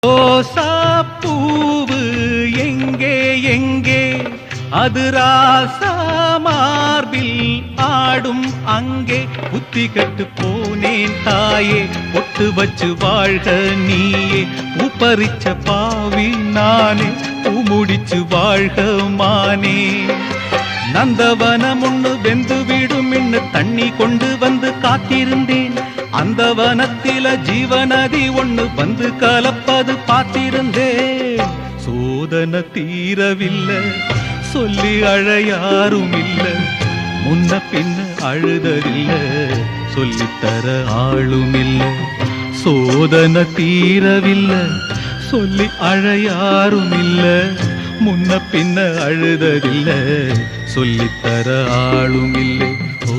ரோசா பூவு எங்கே எங்கே அது ராசா மார்பில் ஆடும் அங்கே புத்தி கட்டு போனேன் தாயே பொட்டு வச்சு வாழ்க நீயே பூப்பறிச்ச பாவி நானே பூ முடிச்சு வாழ்க மானே நந்தவனம் ஒண்ணு வெந்து விடும் இன்னு தண்ணி கொண்டு வந்து காத்திருந்தேன் அந்த வனத்தில ஜீவநதி ஒண்ணு வந்து கலப்பது பார்த்திருந்தேன் சோதனை தீரவில்லை சொல்லி அழையாரும் இல்ல முன்ன பின்ன அழுதறில்ல சொல்லித்தர ஆளும் இல்ல சோதனை தீரவில்லை சொல்லி அழையாரும் இல்ல முன்ன பின்ன அழுதறில்ல சொல்லித்தர ஆளும் இல்லை ஓ